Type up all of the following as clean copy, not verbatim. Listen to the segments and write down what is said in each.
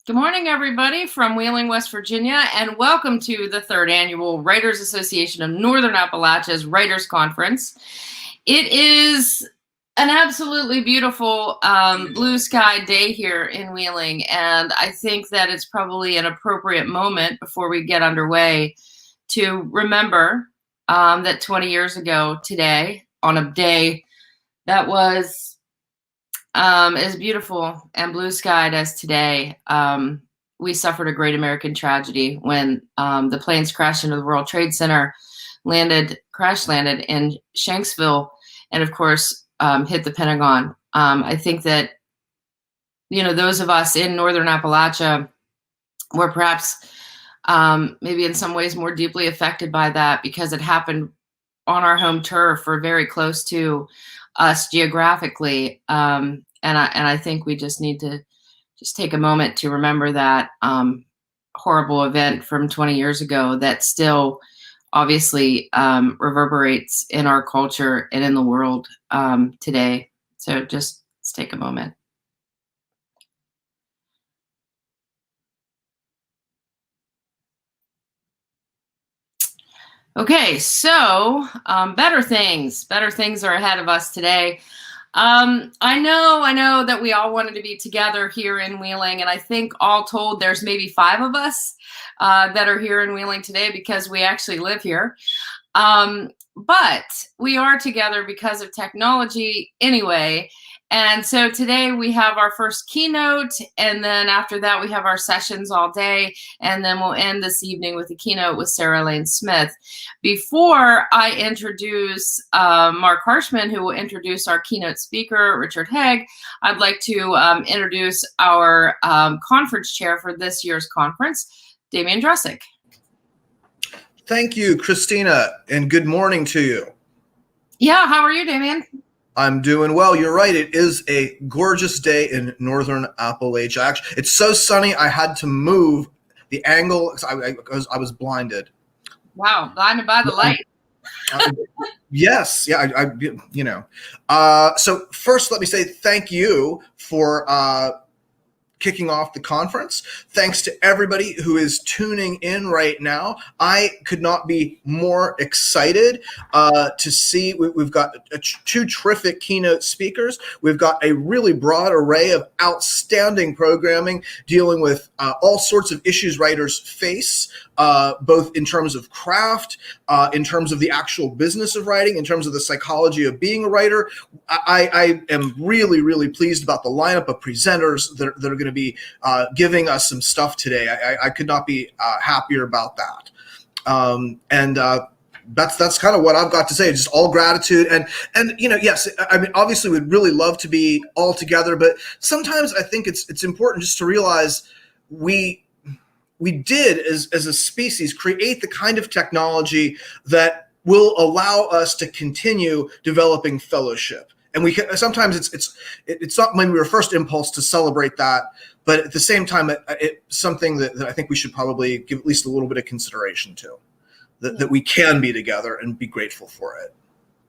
Good morning, everybody from Wheeling, West Virginia, and welcome to the third annual Writers Association of Northern Appalachia's Writers Conference. It is an absolutely beautiful blue sky day here in Wheeling, and I think that it's probably an appropriate moment before we get underway to remember that 20 years ago today, on a day that was as beautiful and blue-skied as today, we suffered a great American tragedy when the planes crashed into the World Trade Center, crash landed in Shanksville, and of course hit the Pentagon. I think that, those of us in Northern Appalachia were perhaps maybe in some ways more deeply affected by that because it happened on our home turf or very close to us geographically. And I think we just need to just take a moment to remember that horrible event from 20 years ago that still obviously reverberates in our culture and in the world today. So just let's take a moment. Okay, so better things are ahead of us today. I know that we all wanted to be together here in Wheeling, and I think all told there's maybe 5 of us that are here in Wheeling today because we actually live here. But we are together because of technology anyway. And so today we have our first keynote, and then after that we have our sessions all day, and then we'll end this evening with a keynote with Sarah Lane Smith. Before I introduce Marc Harshman, who will introduce our keynote speaker, Richard Hague, I'd like to introduce our conference chair for this year's conference, Damian Drusick. Thank you, Christina, and good morning to you. Yeah, how are you, Damian? I'm doing well. You're right. It is a gorgeous day in Northern Appalachia. Actually, it's so sunny I had to move the angle because I was blinded. Wow, blinded by the light. Yes. Yeah. So first, let me say thank you for kicking off the conference. Thanks to everybody who is tuning in right now. I could not be more excited to see. We've got 2 terrific keynote speakers. We've got a really broad array of outstanding programming dealing with all sorts of issues writers face, both in terms of craft, in terms of the actual business of writing, in terms of the psychology of being a writer. I am really, really pleased about the lineup of presenters that are going to be giving us some stuff today. I could not be happier about that. That's kind of what I've got to say. Just all gratitude and yes, I mean, obviously we'd really love to be all together, but sometimes I think it's important just to realize we did as a species create the kind of technology that will allow us to continue developing fellowship. And we can, sometimes it's not maybe our first impulse to celebrate that, but at the same time, it's something that I think we should probably give at least a little bit of consideration to, that we can be together and be grateful for it.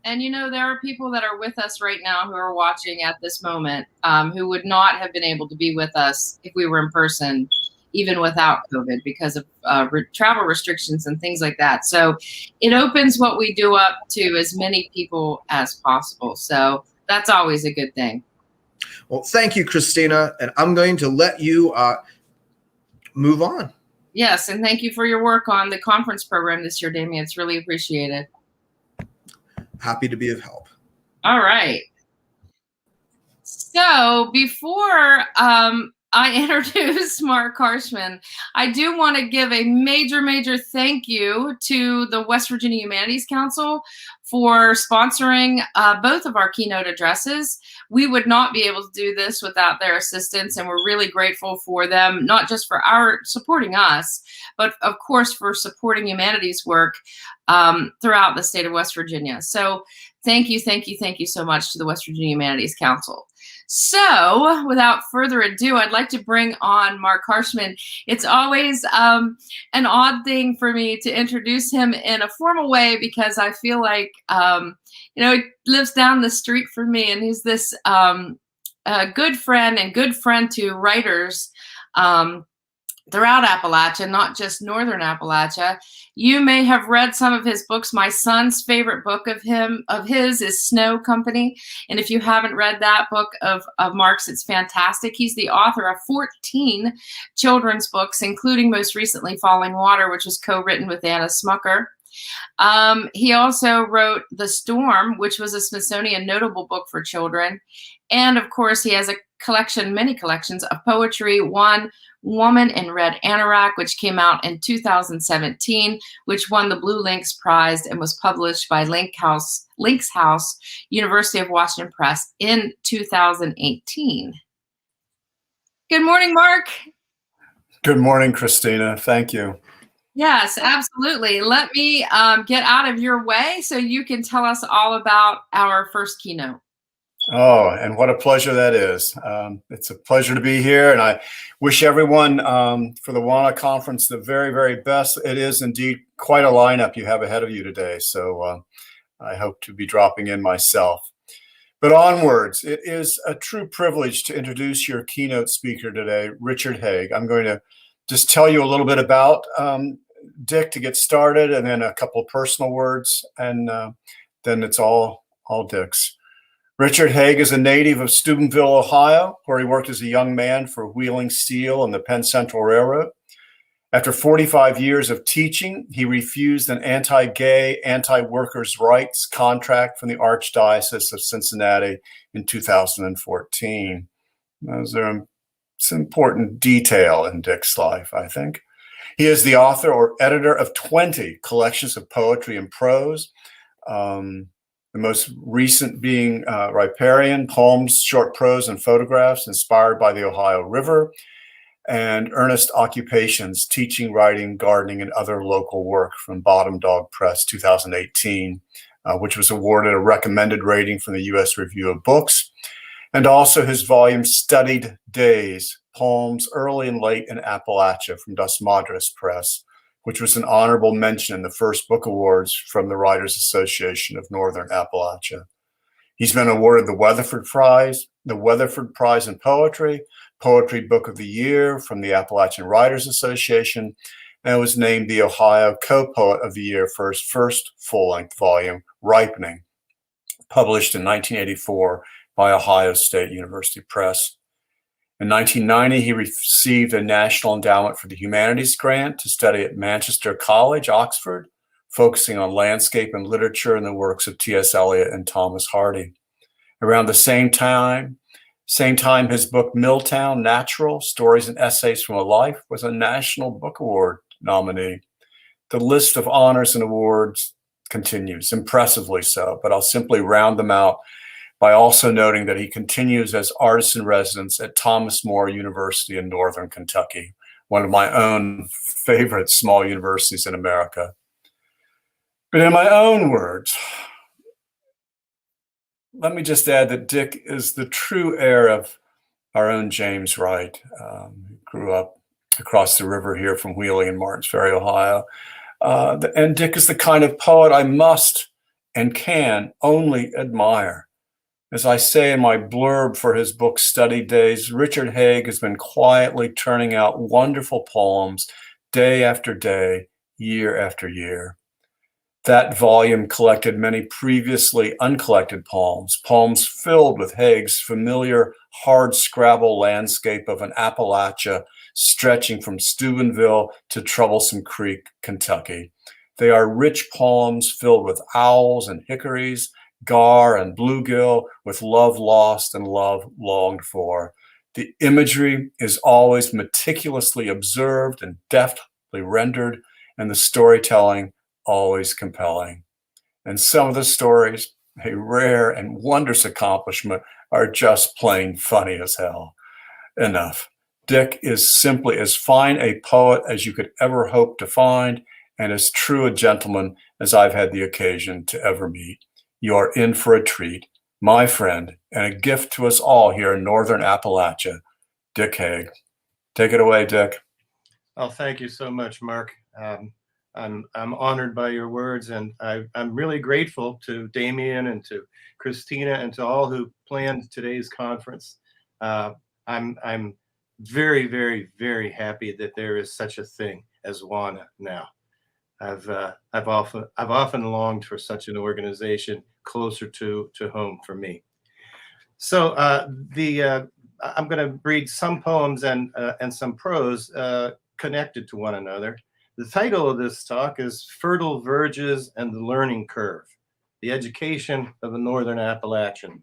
And there are people that are with us right now who are watching at this moment who would not have been able to be with us if we were in person, even without COVID, because of travel restrictions and things like that. So it opens what we do up to as many people as possible. So that's always a good thing. Well, thank you, Christina. And I'm going to let you move on. Yes, and thank you for your work on the conference program this year, Damian. It's really appreciated. Happy to be of help. All right. So before I introduce Marc Harshman, I do want to give a major thank you to the West Virginia Humanities Counsel for sponsoring both of our keynote addresses. We would not be able to do this without their assistance, and we're really grateful for them, not just for supporting us, but of course for supporting humanities work throughout the state of West Virginia. So thank you so much to the West Virginia Humanities Council. So without further ado, I'd like to bring on Marc Harshman. It's always an odd thing for me to introduce him in a formal way because I feel like, he lives down the street from me, and he's this good friend to writers throughout Appalachia, not just Northern Appalachia. You may have read some of his books. My son's favorite book of his is Snow Company. And if you haven't read that book of Marc's, it's fantastic. He's the author of 14 children's books, including most recently Falling Water, which was co-written with Anna Smucker. He also wrote The Storm, which was a Smithsonian notable book for children. And of course, he has a collection, many collections of poetry. One, Woman in Red Anorak, which came out in 2017, which won the Blue Lynx Prize and was published by Lynx House, University of Washington Press in 2018. Good morning, Marc. Good morning, Christina. Thank you. Yes, absolutely. Let me get out of your way so you can tell us all about our first keynote. Oh, and what a pleasure that is. It's a pleasure to be here, and I wish everyone for the WANA conference the very, very best. It is indeed quite a lineup you have ahead of you today, so I hope to be dropping in myself. But onwards, it is a true privilege to introduce your keynote speaker today, Richard Hague. I'm going to just tell you a little bit about Dick to get started, and then a couple of personal words, and then it's all Dick's. Richard Hague is a native of Steubenville, Ohio, where he worked as a young man for Wheeling Steel and the Penn Central Railroad. After 45 years of teaching, he refused an anti-gay, anti-workers' rights contract from the Archdiocese of Cincinnati in 2014. Those are some important detail in Dick's life, I think. He is the author or editor of 20 collections of poetry and prose. The most recent being Riparian, Poems, Short Prose, and Photographs Inspired by the Ohio River, and Earnest Occupations, Teaching, Writing, Gardening, and Other Local Work from Bottom Dog Press 2018, which was awarded a recommended rating from the U.S. Review of Books, and also his volume Studied Days, Poems Early and Late in Appalachia from Madres Press, which was an honorable mention in the first book awards from the Writers Association of Northern Appalachia. He's been awarded the Weatherford Prize in Poetry, Poetry Book of the Year from the Appalachian Writers Association, and was named the Ohio Co-Poet of the Year for his first full-length volume, Ripening, published in 1984 by Ohio State University Press. In 1990, he received a National Endowment for the Humanities grant to study at Manchester College, Oxford, focusing on landscape and literature and the works of T.S. Eliot and Thomas Hardy. Around the same time, his book Milltown, Natural, Stories and Essays from a Life was a National Book Award nominee. The list of honors and awards continues, impressively so, but I'll simply round them out by also noting that he continues as artist in residence at Thomas More University in Northern Kentucky, one of my own favorite small universities in America. But in my own words, let me just add that Dick is the true heir of our own James Wright, who grew up across the river here from Wheeling in Martins Ferry, Ohio. And Dick is the kind of poet I must and can only admire. As I say in my blurb for his book Study Days, Richard Hague has been quietly turning out wonderful poems day after day, year after year. That volume collected many previously uncollected poems filled with Hague's familiar hard-scrabble landscape of an Appalachia stretching from Steubenville to Troublesome Creek, Kentucky. They are rich poems filled with owls and hickories, gar and bluegill, with love lost and love longed for. The imagery is always meticulously observed and deftly rendered, and the storytelling always compelling. And some of the stories, a rare and wondrous accomplishment, are just plain funny as hell. Enough. Dick is simply as fine a poet as you could ever hope to find, and as true a gentleman as I've had the occasion to ever meet. You are in for a treat, my friend, and a gift to us all here in Northern Appalachia, Dick Hague. Take it away, Dick. Oh, thank you so much, Marc. I'm honored by your words, and I'm really grateful to Damien and to Christina and to all who planned today's conference. I'm very, very, very happy that there is such a thing as WANA now. I've often longed for such an organization closer to home for me. So I'm going to read some poems and some prose connected to one another. The title of this talk is Fertile Verges and the Learning Curve, the Education of the Northern Appalachian.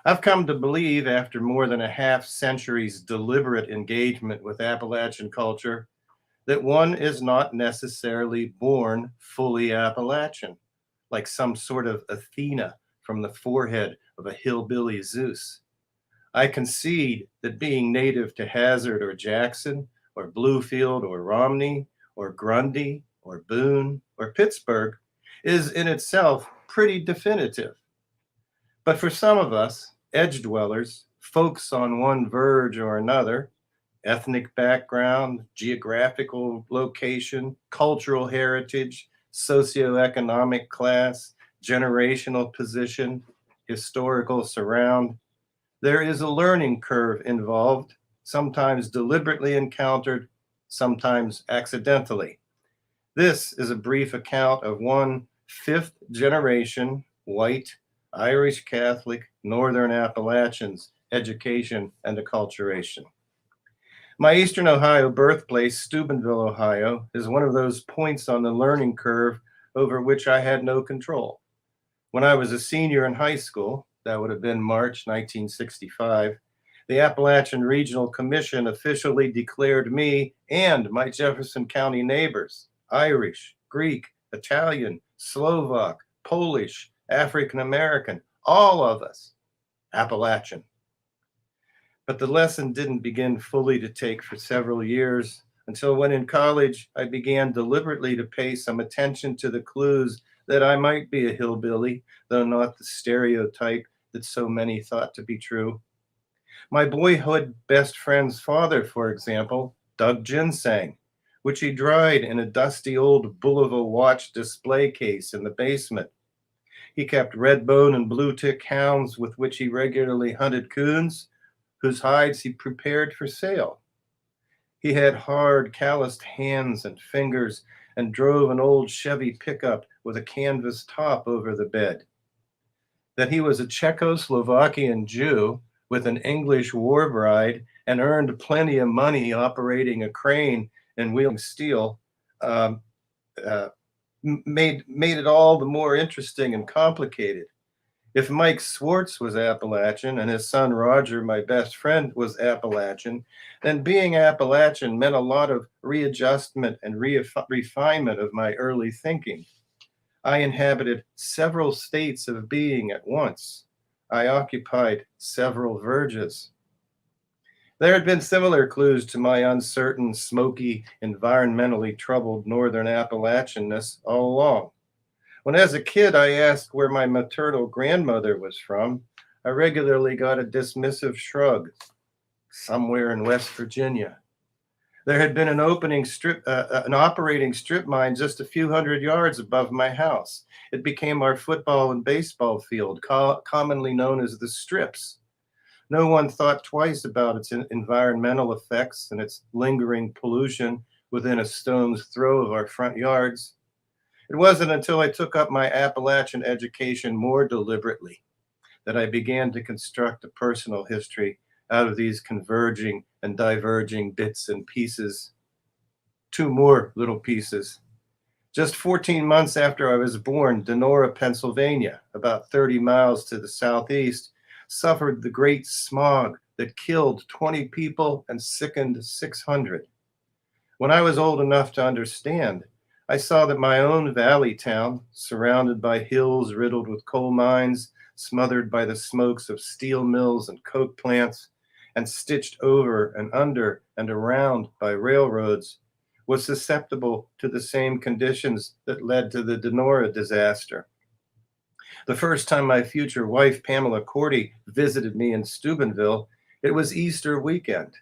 I've come to believe, after more than a half-century's deliberate engagement with Appalachian culture, that one is not necessarily born fully Appalachian, like some sort of Athena from the forehead of a hillbilly Zeus. I concede that being native to Hazard or Jackson or Bluefield or Romney or Grundy or Boone or Pittsburgh is in itself pretty definitive. But for some of us, edge dwellers, folks on one verge or another, ethnic background, geographical location, cultural heritage, socioeconomic class, generational position, historical surround, there is a learning curve involved, sometimes deliberately encountered, sometimes accidentally. This is a brief account of one fifth-generation white Irish Catholic Northern Appalachian's education and acculturation. My Eastern Ohio birthplace, Steubenville, Ohio, is one of those points on the learning curve over which I had no control. When I was a senior in high school, that would have been March 1965, the Appalachian Regional Commission officially declared me and my Jefferson County neighbors, Irish, Greek, Italian, Slovak, Polish, African American, all of us, Appalachian. But the lesson didn't begin fully to take for several years until when in college I began deliberately to pay some attention to the clues that I might be a hillbilly, though not the stereotype that so many thought to be true. My boyhood best friend's father, for example, dug ginseng, which he dried in a dusty old Bulova watch display case in the basement. He kept redbone and blue tick hounds with which he regularly hunted coons, whose hides he prepared for sale. He had hard, calloused hands and fingers and drove an old Chevy pickup with a canvas top over the bed. That he was a Czechoslovakian Jew with an English war bride and earned plenty of money operating a crane and wheeling steel made it all the more interesting and complicated. If Mike Swartz was Appalachian and his son Roger, my best friend, was Appalachian, then being Appalachian meant a lot of readjustment and refinement of my early thinking. I inhabited several states of being at once. I occupied several verges. There had been similar clues to my uncertain, smoky, environmentally troubled Northern Appalachianness all along. When as a kid I asked where my maternal grandmother was from, I regularly got a dismissive shrug. Somewhere in West Virginia. There had been an operating strip mine just a few hundred yards above my house. It became our football and baseball field, commonly known as the Strips. No one thought twice about its environmental effects and its lingering pollution within a stone's throw of our front yards. It wasn't until I took up my Appalachian education more deliberately that I began to construct a personal history out of these converging and diverging bits and pieces. Two more little pieces. Just 14 months after I was born, Donora, Pennsylvania, about 30 miles to the southeast, suffered the great smog that killed 20 people and sickened 600. When I was old enough to understand, I saw that my own valley town, surrounded by hills riddled with coal mines, smothered by the smokes of steel mills and coke plants, and stitched over and under and around by railroads, was susceptible to the same conditions that led to the Donora disaster. The first time my future wife, Pamela Cordy, visited me in Steubenville, it was Easter weekend.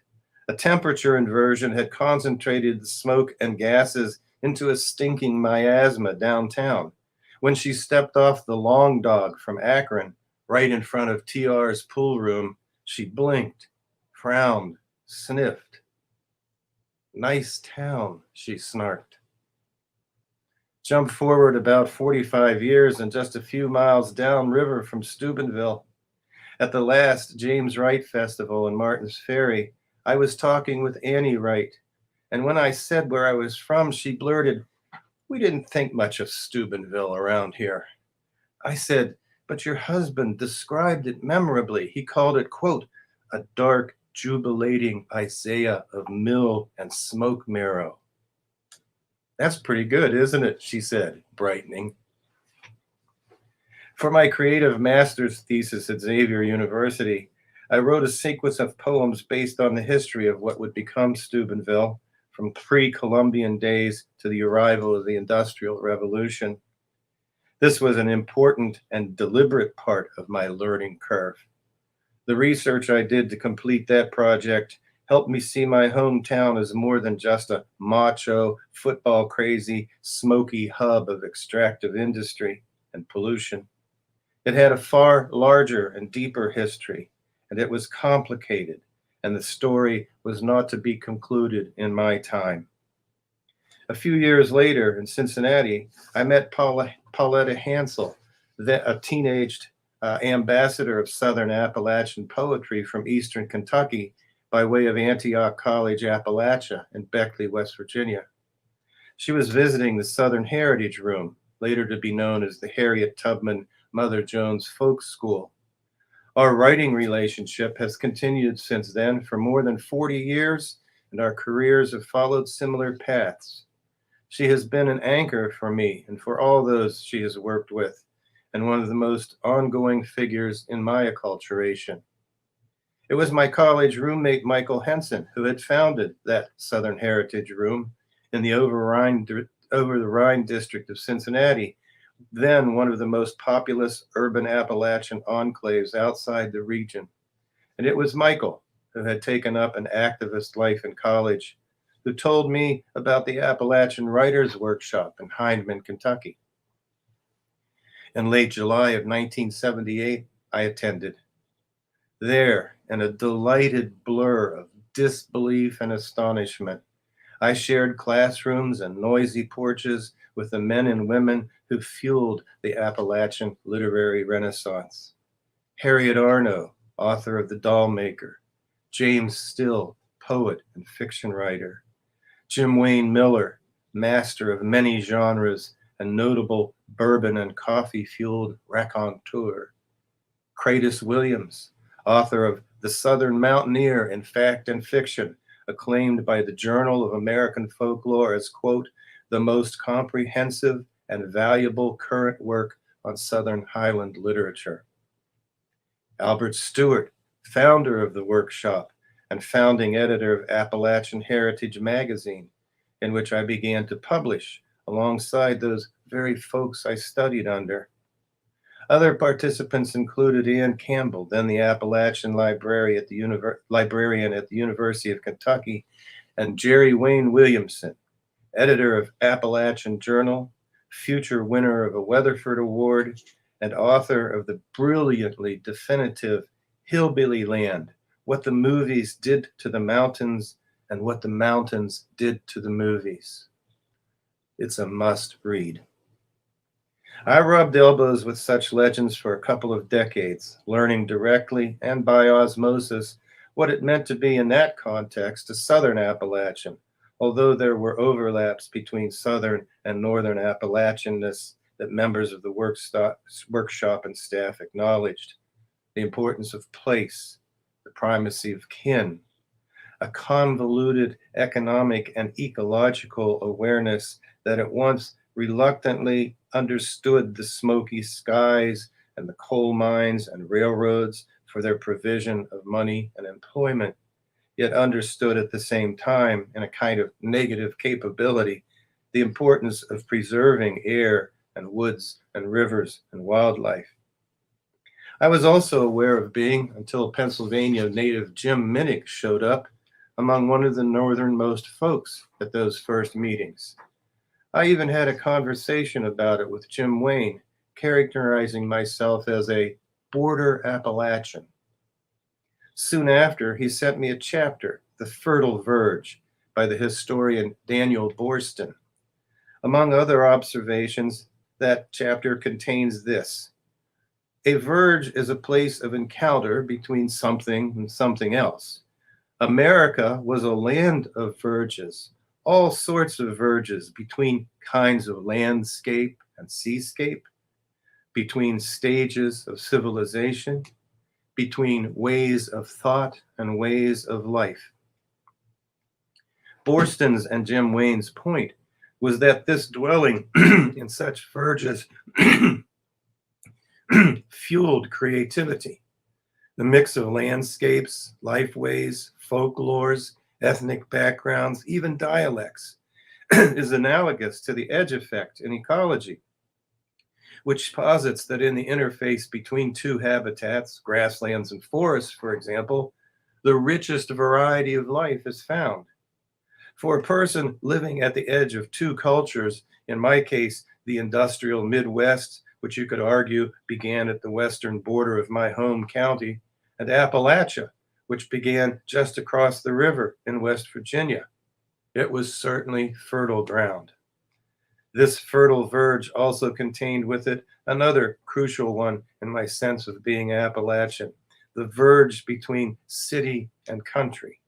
A temperature inversion had concentrated the smoke and gases into a stinking miasma downtown. When she stepped off the Long Dog from Akron, right in front of TR's pool room, she blinked frowned, sniffed. Nice town, she snarked. Jump forward about 45 years and just a few miles downriver from Steubenville. At the last James Wright Festival in Martins Ferry, I was talking with Annie Wright, and when I said where I was from, she blurted, "We didn't think much of Steubenville around here." I said, "But your husband described it memorably. He called it, quote, a dark, jubilating Isaiah of mill and smoke marrow." "That's pretty good, isn't it?" she said, brightening. For my creative master's thesis at Xavier University, I wrote a sequence of poems based on the history of what would become Steubenville, from pre-Columbian days to the arrival of the Industrial Revolution. This was an important and deliberate part of my learning curve. The research I did to complete that project helped me see my hometown as more than just a macho, football-crazy, smoky hub of extractive industry and pollution. It had a far larger and deeper history, and it was complicated, and the story was not to be concluded in my time. A few years later in Cincinnati, I met Pauletta Hansel, a teenaged ambassador of Southern Appalachian poetry from Eastern Kentucky by way of Antioch College, Appalachia in Beckley, West Virginia. She was visiting the Southern Heritage Room, later to be known as the Harriet Tubman Mother Jones Folk School. Our writing relationship has continued since then for more than 40 years, and our careers have followed similar paths. She has been an anchor for me and for all those she has worked with, and one of the most ongoing figures in my acculturation. It was my college roommate, Michael Henson, who had founded that Southern Heritage Room in the over the Rhine district of Cincinnati, then one of the most populous urban Appalachian enclaves outside the region. And it was Michael, who had taken up an activist life in college, who told me about the Appalachian Writers Workshop in Hindman, Kentucky. In late July of 1978, I attended. There, in a delighted blur of disbelief and astonishment, I shared classrooms and noisy porches with the men and women who fueled the Appalachian literary renaissance. Harriet Arno, author of The Doll Maker; James Still, poet and fiction writer; Jim Wayne Miller, master of many genres and notable bourbon and coffee-fueled raconteur; Kratos Williams, author of The Southern Mountaineer in Fact and Fiction, acclaimed by the Journal of American Folklore as, quote, the most comprehensive and valuable current work on Southern Highland literature; Albert Stewart, founder of the workshop and founding editor of Appalachian Heritage magazine, in which I began to publish alongside those very folks I studied under. Other participants included Ian Campbell, then the Appalachian librarian at the University of Kentucky, and Jerry Wayne Williamson, editor of Appalachian Journal, future winner of a Weatherford Award, and author of the brilliantly definitive Hillbilly Land: What the Movies Did to the Mountains and What the Mountains Did to the Movies. It's a must read. I rubbed elbows with such legends for a couple of decades, learning directly and by osmosis what it meant to be in that context a Southern Appalachian, although there were overlaps between Southern and Northern Appalachianness that members of the workshop and staff acknowledged. The importance of place, the primacy of kin, a convoluted economic and ecological awareness that at once reluctantly understood the smoky skies and the coal mines and railroads for their provision of money and employment, yet understood at the same time, in a kind of negative capability, the importance of preserving air and woods and rivers and wildlife. I was also aware of being, until Pennsylvania native Jim Minnick showed up, among one of the northernmost folks at those first meetings. I even had a conversation about it with Jim Wayne, characterizing myself as a border Appalachian. Soon after, he sent me a chapter, The Fertile Verge, by the historian Daniel Boorstin. Among other observations, that chapter contains this: a verge is a place of encounter between something and something else. America was a land of verges, all sorts of verges between kinds of landscape and seascape, between stages of civilization, between ways of thought and ways of life. Boorstin's and Jim Wayne's point was that this dwelling in such verges fueled creativity. The mix of landscapes, lifeways, folklores, ethnic backgrounds, even dialects, is analogous to the edge effect in ecology, which posits that in the interface between two habitats, grasslands and forests, for example, the richest variety of life is found. For a person living at the edge of two cultures, in my case, the industrial Midwest, which you could argue began at the western border of my home county, and Appalachia, which began just across the river in West Virginia, it was certainly fertile ground. This fertile verge also contained with it another crucial one in my sense of being Appalachian, the verge between city and country.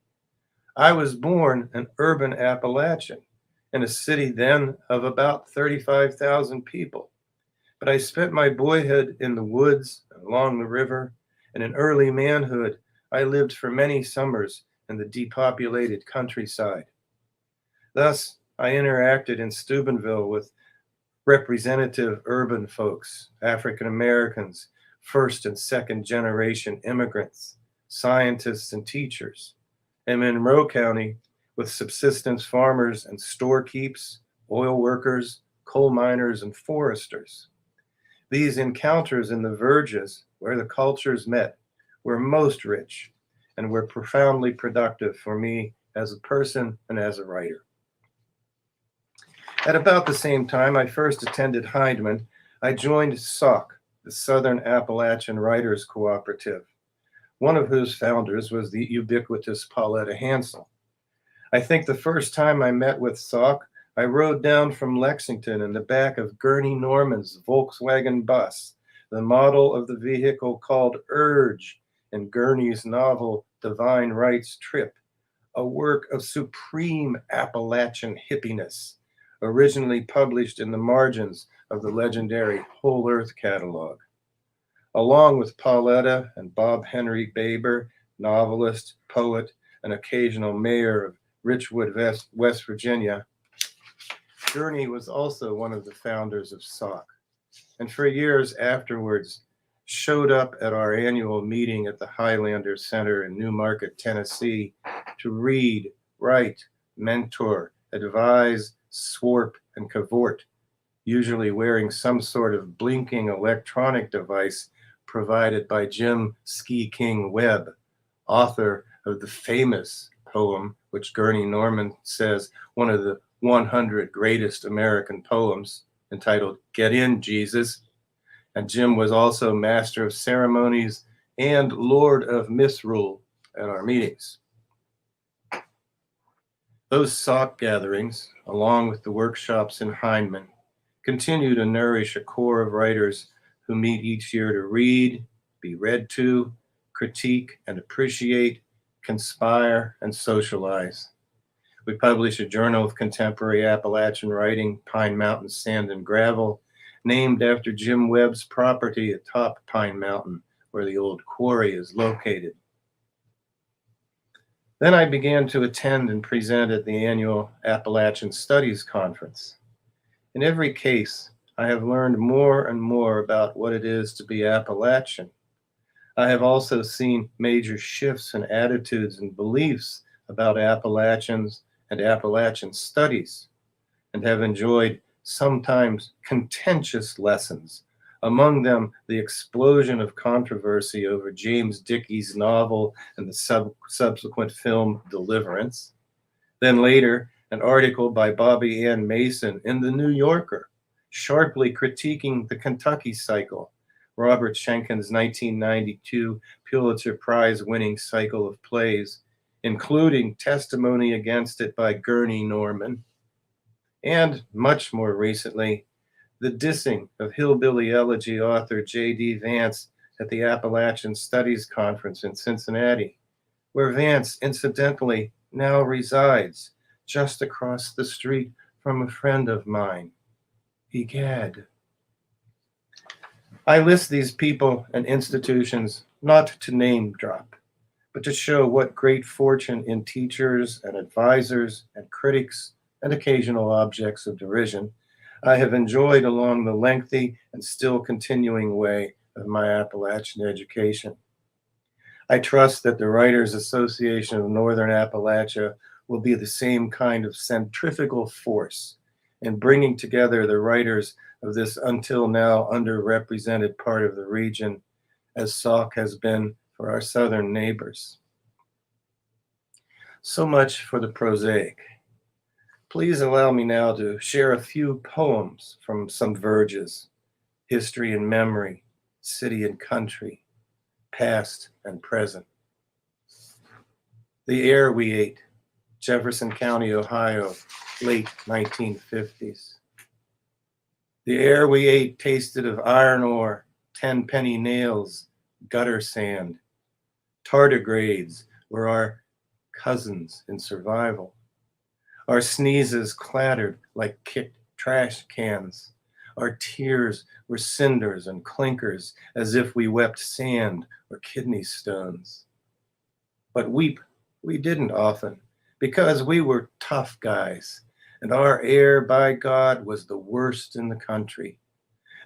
I was born an urban Appalachian in a city then of about 35,000 people, but I spent my boyhood in the woods and along the river, and in early manhood, I lived for many summers in the depopulated countryside. Thus, I interacted in Steubenville with representative urban folks, African Americans, first and second generation immigrants, scientists and teachers, and in Monroe County with subsistence farmers and storekeeps, oil workers, coal miners, and foresters. These encounters in the verges where the cultures met were most rich and were profoundly productive for me as a person and as a writer. At about the same time I first attended Heinemann, I joined SAWC, the Southern Appalachian Writers Cooperative, one of whose founders was the ubiquitous Pauletta Hansel. I think the first time I met with SAWC, I rode down from Lexington in the back of Gurney Norman's Volkswagen bus, the model of the vehicle called Urge in Gurney's novel Divine Rights Trip, a work of supreme Appalachian hippiness, originally published in the margins of the legendary Whole Earth catalog. Along with Pauletta and Bob Henry Baber, novelist, poet, and occasional mayor of Richwood, West Virginia, Gurney was also one of the founders of SAWC, and for years afterwards showed up at our annual meeting at the Highlander Center in Newmarket, Tennessee, to read, write, mentor, advise, swarp, and cavort, usually wearing some sort of blinking electronic device provided by Jim Ski King Webb, author of the famous poem, which Gurney Norman says one of the 100 greatest American poems, entitled Get In, Jesus. And Jim was also master of ceremonies and lord of misrule at our meetings. Those SAWC gatherings, along with the workshops in Heinemann, continue to nourish a core of writers who meet each year to read, be read to, critique and appreciate, conspire and socialize. We publish a journal of contemporary Appalachian writing, Pine Mountain Sand and Gravel, named after Jim Webb's property atop Pine Mountain, where the old quarry is located. Then I began to attend and present at the annual Appalachian Studies Conference. In every case, I have learned more and more about what it is to be Appalachian. I have also seen major shifts in attitudes and beliefs about Appalachians and Appalachian studies, and have enjoyed sometimes contentious lessons, among them the explosion of controversy over James Dickey's novel and the subsequent film Deliverance. Then later, an article by Bobby Ann Mason in The New Yorker, sharply critiquing the Kentucky cycle, Robert Schenken's 1992 Pulitzer Prize winning cycle of plays, including testimony against it by Gurney Norman, and much more recently, the dissing of hillbilly elegy author J.D. Vance at the Appalachian Studies Conference in Cincinnati, where Vance incidentally now resides just across the street from a friend of mine, Egad. I list these people and institutions not to name drop, but to show what great fortune in teachers and advisors and critics and occasional objects of derision I have enjoyed along the lengthy and still continuing way of my Appalachian education. I trust that the Writers Association of Northern Appalachia will be the same kind of centrifugal force in bringing together the writers of this until now underrepresented part of the region as Sauk has been for our southern neighbors. So much for the prosaic. Please allow me now to share a few poems from some verges: history and memory, city and country, past and present. The Air We Ate, Jefferson County, Ohio, late 1950s. The air we ate tasted of iron ore, 10-penny nails, gutter sand. Tardigrades were our cousins in survival. Our sneezes clattered like kicked trash cans. Our tears were cinders and clinkers as if we wept sand or kidney stones. But weep we didn't often, because we were tough guys, and our air, by God, was the worst in the country.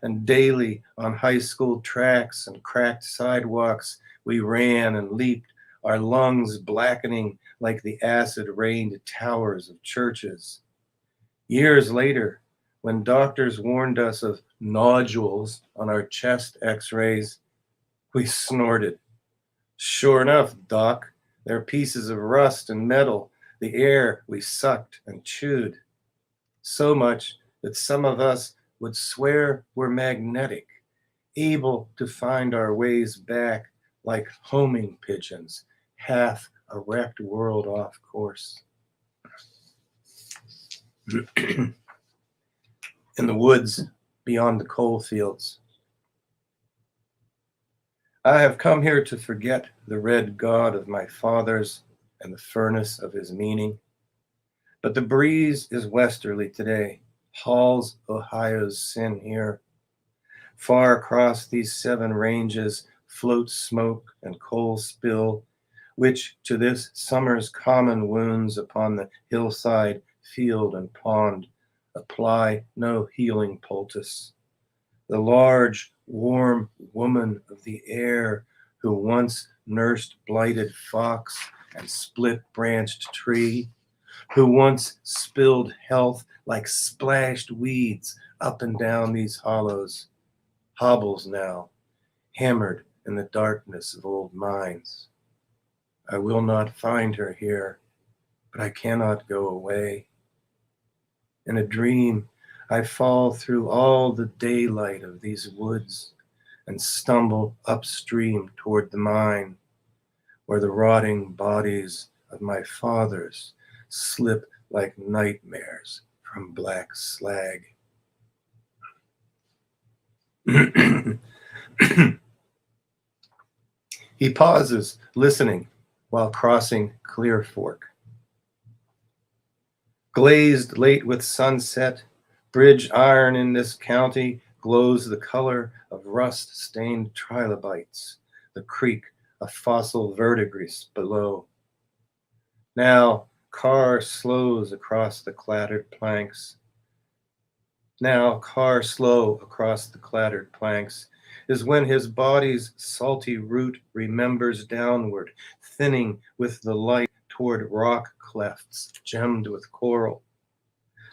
And daily on high school tracks and cracked sidewalks, we ran and leaped, our lungs blackening like the acid-rained towers of churches. Years later, when doctors warned us of nodules on our chest x-rays, we snorted. Sure enough, Doc, they're pieces of rust and metal, the air we sucked and chewed. So much that some of us would swear we're magnetic, able to find our ways back like homing pigeons, half a wrecked world off course. In the woods beyond the coal fields, I have come here to forget the red God of my fathers and the furnace of his meaning. But the breeze is westerly today, hauls Ohio's sin here. Far across these 7 ranges floats smoke and coal spill, which to this summer's common wounds upon the hillside, field, and pond apply no healing poultice. The large, warm woman of the air who once nursed blighted fox and split-branched tree, who once spilled health like splashed weeds up and down these hollows, hobbles now, hammered in the darkness of old mines. I will not find her here, but I cannot go away. In a dream, I fall through all the daylight of these woods and stumble upstream toward the mine, where the rotting bodies of my fathers slip like nightmares from black slag. He pauses, listening, while crossing Clear Fork. Glazed late with sunset, bridge iron in this county glows the color of rust-stained trilobites, the creak of fossil verdigris below. Now, car slows across the clattered planks. Now, car slow across the clattered planks is when his body's salty root remembers downward, thinning with the light toward rock clefts gemmed with coral.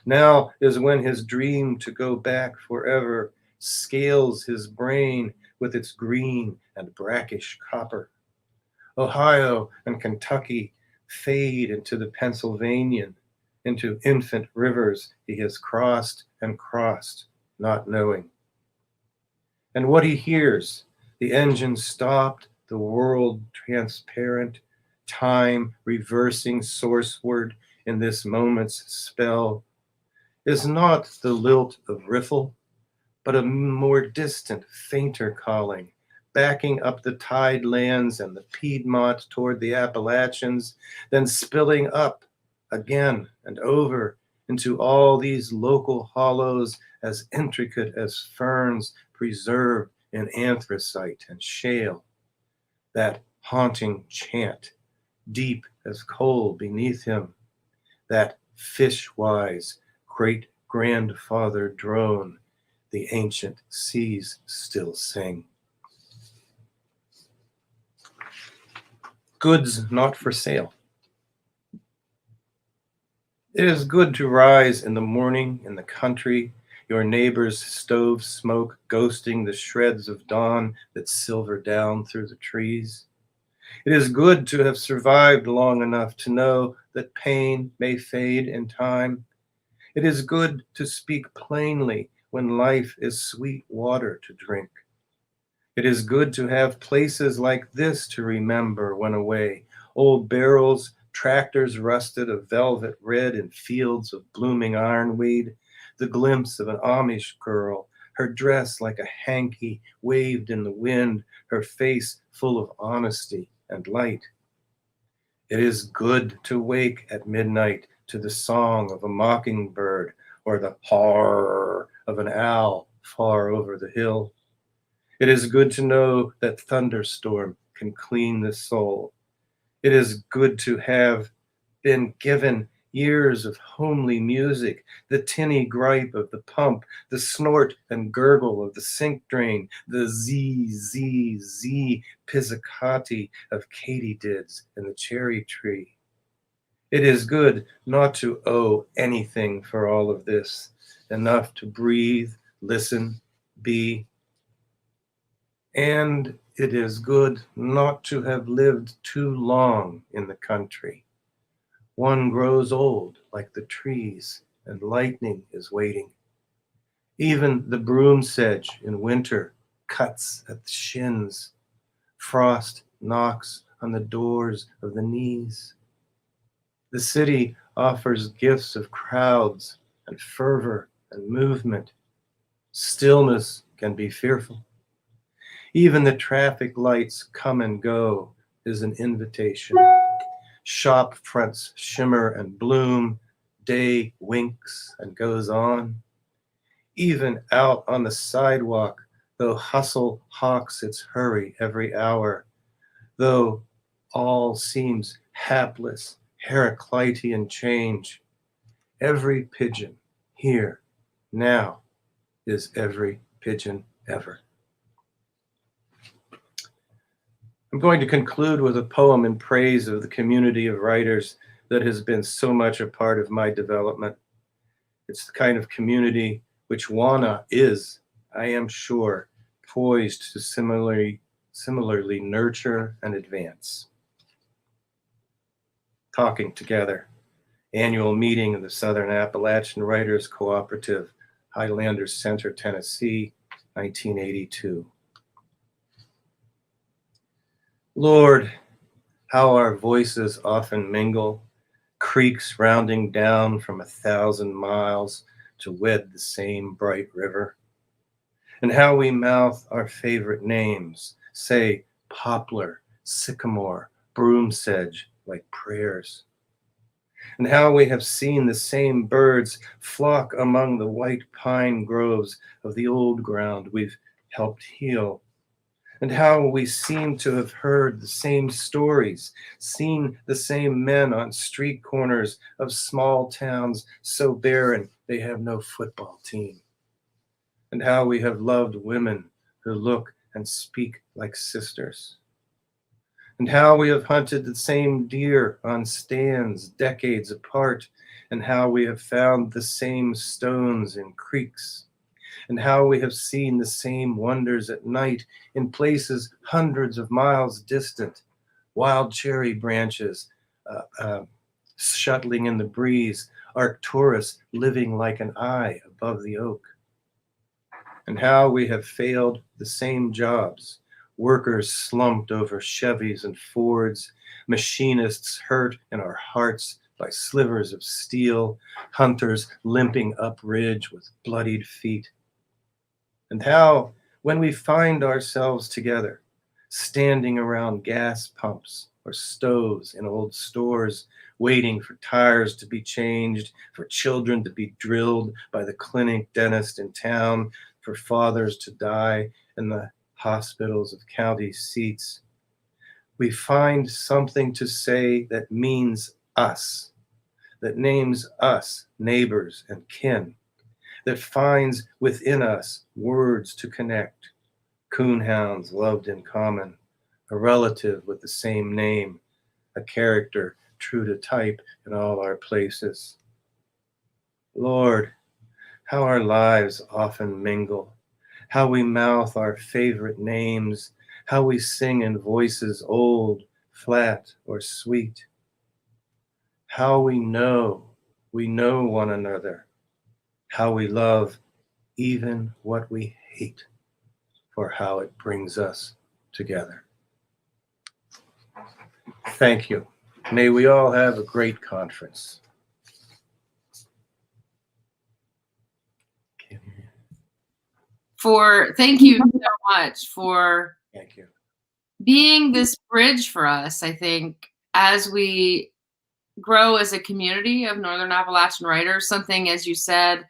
Now is when his dream to go back forever scales his brain with its green and brackish copper. Ohio and Kentucky fade into the Pennsylvanian, into infant rivers he has crossed and crossed, not knowing. And what he hears, the engine stopped, the world transparent, time reversing sourceward in this moment's spell, is not the lilt of riffle, but a more distant, fainter calling, backing up the tide lands and the Piedmont toward the Appalachians, then spilling up again and over into all these local hollows as intricate as ferns preserved in anthracite and shale. That haunting chant, deep as coal beneath him, that fish-wise great-grandfather drone the ancient seas still sing. Goods not for sale. It is good to rise in the morning in the country, your neighbor's stove smoke ghosting the shreds of dawn that silver down through the trees. It is good to have survived long enough to know that pain may fade in time. It is good to speak plainly when life is sweet water to drink. It is good to have places like this to remember when away, old barrels, tractors rusted of velvet red in fields of blooming ironweed, the glimpse of an Amish girl, her dress like a hanky waved in the wind, her face full of honesty and light. It is good to wake at midnight to the song of a mockingbird or the horror of an owl far over the hill. It is good to know that thunderstorm can clean the soul. It is good to have been given years of homely music, the tinny gripe of the pump, the snort and gurgle of the sink drain, the z pizzicati of katydids in the cherry tree. It is good not to owe anything for all of this, enough to breathe, listen, be. And it is good not to have lived too long in the country. One grows old like the trees, and lightning is waiting. Even the broom sedge in winter cuts at the shins. Frost knocks on the doors of the knees. The city offers gifts of crowds and fervor and movement. Stillness can be fearful. Even the traffic lights come and go is an invitation. Shop fronts shimmer and bloom, day winks and goes on. Even out on the sidewalk, though hustle hawks its hurry every hour, though all seems hapless, Heraclitean change, every pigeon here now is every pigeon ever. I'm going to conclude with a poem in praise of the community of writers that has been so much a part of my development. It's the kind of community which WANA is, I am sure, poised to similarly nurture and advance. Talking Together, annual meeting of the Southern Appalachian Writers Cooperative, Highlanders Center, Tennessee, 1982. Lord, how our voices often mingle, creeks rounding down from 1,000 miles to wed the same bright river. And how we mouth our favorite names, say poplar, sycamore, broom sedge, like prayers. And how we have seen the same birds flock among the white pine groves of the old ground we've helped heal. And how we seem to have heard the same stories, seen the same men on street corners of small towns so barren they have no football team. And how we have loved women who look and speak like sisters. And how we have hunted the same deer on stands decades apart, and how we have found the same stones in creeks, and how we have seen the same wonders at night in places hundreds of miles distant, wild cherry branches shuttling in the breeze, Arcturus living like an eye above the oak. and how we have failed the same jobs. Workers slumped over Chevys and Fords, machinists hurt in our hearts by slivers of steel, hunters limping up ridge with bloodied feet. And how, when we find ourselves together, standing around gas pumps or stoves in old stores, waiting for tires to be changed, for children to be drilled by the clinic dentist in town, for fathers to die in the hospitals of county seats, we find something to say that means us, that names us neighbors and kin, that finds within us words to connect, coonhounds loved in common, a relative with the same name, a character true to type in all our places. Lord, how our lives often mingle, how we mouth our favorite names, how we sing in voices old, flat, or sweet. How we know one another, how we love even what we hate, for how it brings us together. Thank you. May we all have a great conference. Thank you so much for Thank you. being this bridge for us. I think as we grow as a community of Northern Appalachian writers, something, as you said,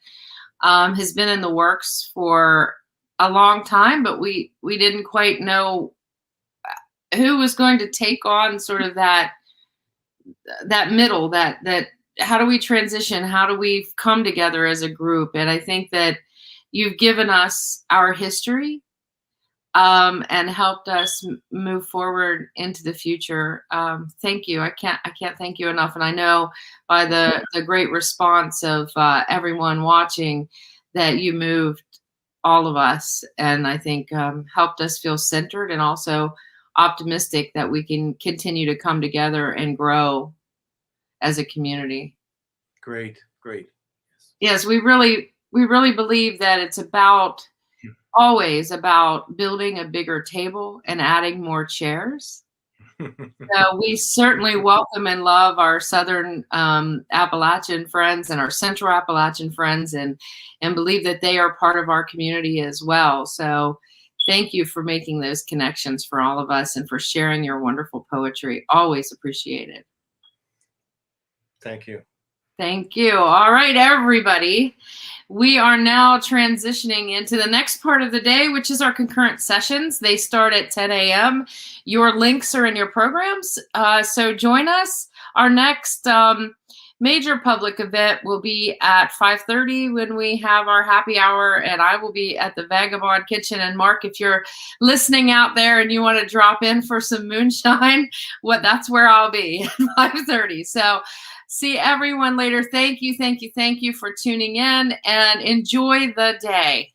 has been in the works for a long time, but we didn't quite know who was going to take on sort of that middle, that how do we transition? How do we come together as a group? And I think that you've given us our history and helped us move forward into the future. Thank you. I can't thank you enough. And I know by the great response of everyone watching that you moved all of us, and I think helped us feel centered and also optimistic that we can continue to come together and grow as a community. Great. Yes, we really believe that it's always about building a bigger table and adding more chairs. So we certainly welcome and love our Southern Appalachian friends and our Central Appalachian friends, and believe that they are part of our community as well. So thank you for making those connections for all of us and for sharing your wonderful poetry. Always appreciated. Thank you. Thank you. All right, everybody. We are now transitioning into the next part of the day, which is our concurrent sessions. They start at 10 a.m. Your links are in your programs, so join us. Our next major public event will be at 5:30 when we have our happy hour, and I will be at the Vagabond Kitchen. And Mark, if you're listening out there and you want to drop in for some moonshine, that's where I'll be at 5:30. So see everyone later. Thank you for tuning in, and enjoy the day.